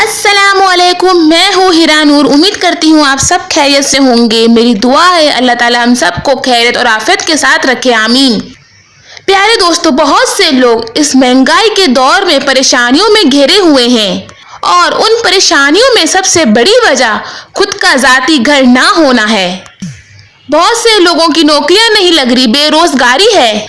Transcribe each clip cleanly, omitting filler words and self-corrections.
अस्सलाम वालेकुम, मैं हूँ हिरा नूर। उम्मीद करती हूँ आप सब खैरियत से होंगे। मेरी दुआ है अल्लाह ताला हम सबको खैरियत और आफियत के साथ रखे, आमीन। प्यारे दोस्तों, बहुत से लोग इस महंगाई के दौर में परेशानियों में घिरे हुए हैं और उन परेशानियों में सबसे बड़ी वजह खुद का ज़ाती घर ना होना है। बहुत से लोगों की नौकरियां नहीं लग रही, बेरोजगारी है।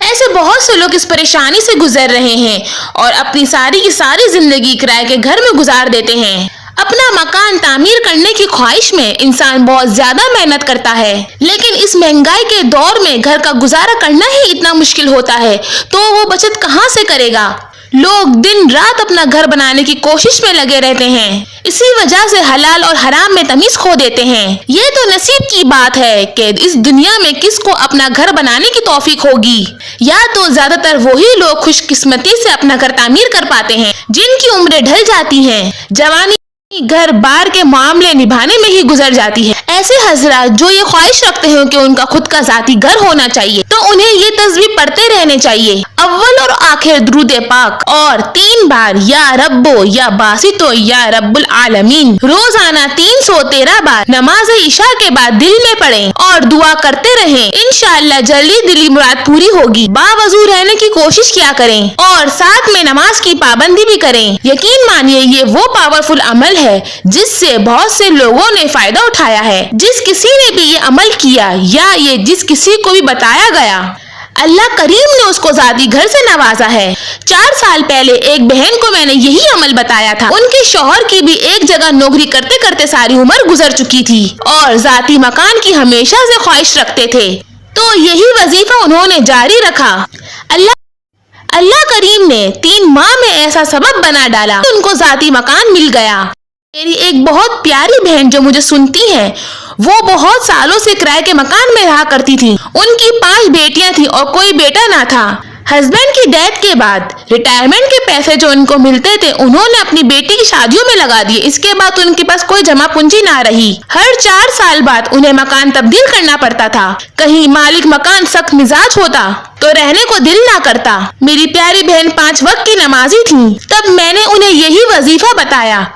ऐसे बहुत से लोग इस परेशानी से गुजर रहे हैं और अपनी सारी की सारी जिंदगी किराए के घर में गुजार देते हैं। अपना मकान तामीर करने की ख्वाहिश में इंसान बहुत ज्यादा मेहनत करता है, लेकिन इस महंगाई के दौर में घर का गुजारा करना ही इतना मुश्किल होता है तो वो बचत कहाँ से करेगा। लोग दिन रात अपना घर बनाने की कोशिश में लगे रहते हैं। इसी वजह से हलाल और हराम में तमीज खो देते हैं। ये तो नसीब की बात है कि इस दुनिया में किसको अपना घर बनाने की तौफीक होगी। या तो ज्यादातर वही लोग खुशकिस्मती से अपना घर तामीर कर पाते हैं जिनकी उम्रें ढल जाती हैं, जवानी घर बार के मामले निभाने में ही गुजर जाती है। ऐसे हजरात जो ये ख्वाहिश रखते हैं कि उनका खुद का जाती घर होना चाहिए, तो उन्हें ये तस्वीर पढ़ते रहने चाहिए। अव्वल और आखिर दुरूद पाक और 3 बार या रब्बो या बासितो या रब्बुल आलमीन रोजाना 313 बार नमाज इशा के बाद दिल में पढ़ें और दुआ करते रहें। इंशाअल्लाह जल्दी दिली मुराद पूरी होगी। बावजू रहने की कोशिश किया करें और साथ में नमाज की पाबंदी भी करें। यकीन मानिए ये वो पावरफुल अमल है जिससे बहुत से लोगों ने फायदा उठाया है। जिस किसी ने भी ये अमल किया या ये जिस किसी को भी बताया गया, अल्लाह करीम ने उसको ज़ाती घर से नवाजा है। 4 साल पहले एक बहन को मैंने यही अमल बताया था। उनके शौहर की भी एक जगह नौकरी करते करते सारी उम्र गुजर चुकी थी और ज़ाती मकान की हमेशा से ख्वाहिश रखते थे, तो यही वजीफा उन्होंने जारी रखा। अल्लाह करीम ने 3 माह में ऐसा सबब बना डाला, उनको ज़ाती मकान मिल गया। मेरी एक बहुत प्यारी बहन जो मुझे सुनती है, वो बहुत सालों से किराए के मकान में रहा करती थी। उनकी 5 बेटियां थी और कोई बेटा ना था। हस्बैंड की डेथ के बाद रिटायरमेंट के पैसे जो उनको मिलते थे उन्होंने अपनी बेटी की शादियों में लगा दिए। इसके बाद उनके पास कोई जमा पूंजी ना रही। हर 4 साल बाद उन्हें मकान तब्दील करना पड़ता था। कहीं मालिक मकान सख्त मिजाज होता तो रहने को दिल ना करता। मेरी प्यारी बहन 5 वक्त की नमाजी थी। तब मैंने उन्हें यही वजीफा बताया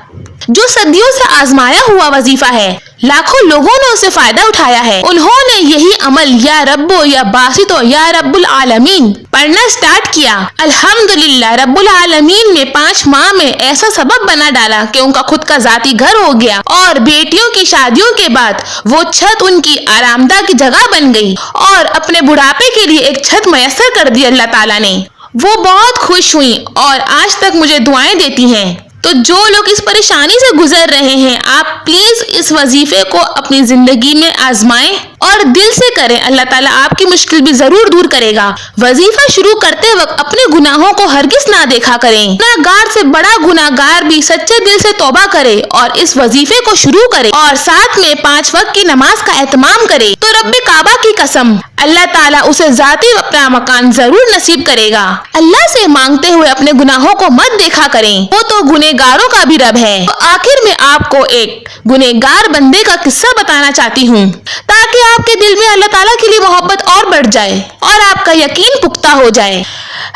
जो सदियों से आजमाया हुआ वजीफा है। लाखों लोगों ने उसे फायदा उठाया है। उन्होंने यही अमल या रब्बो या बासितो या रब्बुल आलमीन पढ़ना स्टार्ट किया। अल्हम्दुलिल्लाह रब्बुल आलमीन ने 5 माह में ऐसा सबब बना डाला कि उनका खुद का जाती घर हो गया और बेटियों की शादियों के बाद वो छत उनकी आरामदा की जगह बन गई और अपने बुढ़ापे के लिए एक छत मयसर कर दी अल्लाह ताला ने। वो बहुत खुश हुई और आज तक मुझे दुआएं देती हैं। तो जो लोग इस परेशानी से गुजर रहे हैं, आप प्लीज इस वजीफे को अपनी जिंदगी में आजमाएं और दिल से करें। अल्लाह ताला आपकी मुश्किल भी जरूर दूर करेगा। वजीफा शुरू करते वक्त अपने गुनाहों को हरगिज ना देखा करें। गुनाहगार से बड़ा गुनाहगार भी सच्चे दिल से तौबा करे और इस वजीफे को शुरू करे और साथ में 5 वक्त की नमाज का एहतमाम करे, तो रब्बे काबा की कसम अल्लाह ताला उसे जाती अपना मकान जरूर नसीब करेगा। अल्लाह से मांगते हुए अपने गुनाहों को मत देखा करें, वो तो गुनहगारों का भी रब है। तो आखिर में आपको एक गुनहगार बंदे का किस्सा बताना चाहती हूँ ताकि आपके दिल में अल्लाह ताला के लिए मोहब्बत और बढ़ जाए और आपका यकीन पुख्ता हो जाए।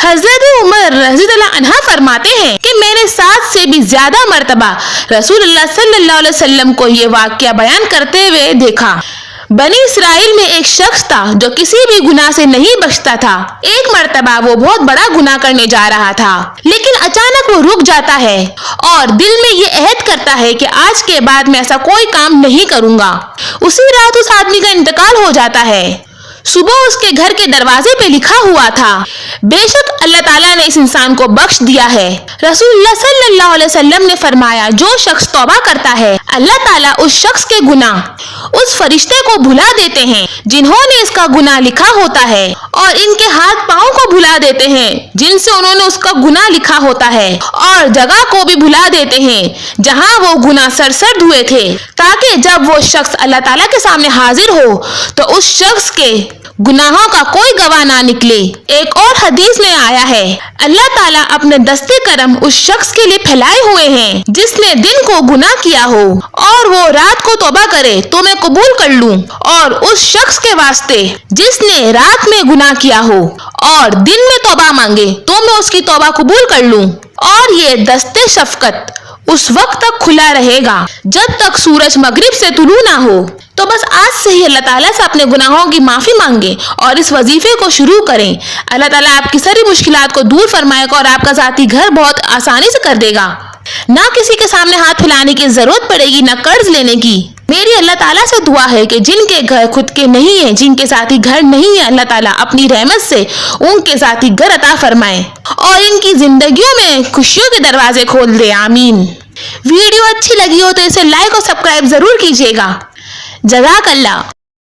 हजरत उमर रज़ियल्लाहु अन्हा फरमाते हैं कि मैंने 7 से भी ज्यादा मर्तबा रसूलुल्लाह सल्लल्लाहु अलैहि वसल्लम को ये वाक़या बयान करते हुए देखा। बनी इसराइल में एक शख्स था जो किसी भी गुनाह से नहीं बचता था। एक मर्तबा वो बहुत बड़ा गुनाह करने जा रहा था, लेकिन अचानक वो रुक जाता है और दिल में ये अहद करता है कि आज के बाद मैं ऐसा कोई काम नहीं करूंगा। उसी रात उस आदमी का इंतकाल हो जाता है। सुबह उसके घर के दरवाजे पे लिखा हुआ था, बेशक अल्लाह ताला ने इस इंसान को बख्श दिया है। रसूलुल्लाह सल्लल्लाहु अलैहि वसल्लम ने फरमाया, जो शख्स तौबा करता है अल्लाह ताला उस शख्स के गुनाह उस फरिश्ते को भुला देते हैं जिन्होंने इसका गुनाह लिखा होता है और इनके हाथ पाँव को भुला देते हैं जिनसे उन्होंने उसका गुनाह लिखा होता है और जगह को भी भुला देते हैं जहाँ वो गुनाह सरसर हुए थे, ताकि जब वो शख्स अल्लाह ताला के सामने हाजिर हो तो उस शख्स के गुनाहों का कोई गवाह ना निकले। एक और हदीस में आया है, अल्लाह ताला अपने दस्ते करम उस शख्स के लिए फैलाए हुए हैं जिसने दिन को गुनाह किया हो और वो रात को तौबा करे तो मैं कबूल कर लूं, और उस शख्स के वास्ते जिसने रात में गुनाह किया हो और दिन में तौबा मांगे तो मैं उसकी तौबा कबूल कर लूं। और ये दस्ते शफकत उस वक्त तक खुला रहेगा जब तक सूरज मगरिब से तुलू ना हो। तो बस आज से ही अल्लाह ताला से अपने गुनाहों की माफ़ी मांगे और इस वजीफे को शुरू करें। अल्लाह ताला आपकी सारी मुश्किलात को दूर फरमाएगा और आपका ज़ाती घर बहुत आसानी से कर देगा। ना किसी के सामने हाथ फैलाने की ज़रूरत पड़ेगी, ना कर्ज लेने की। मेरी अल्लाह ताला से दुआ है कि जिनके घर खुद के नहीं है, जिनके साथी घर नहीं है, अल्लाह ताला अपनी रहमत से उनके साथी घर अता फरमाए और इनकी जिंदगियों में खुशियों के दरवाजे खोल दे। आमीन। वीडियो अच्छी लगी हो तो इसे लाइक और सब्सक्राइब जरूर कीजिएगा। जज़ाकल्लाह।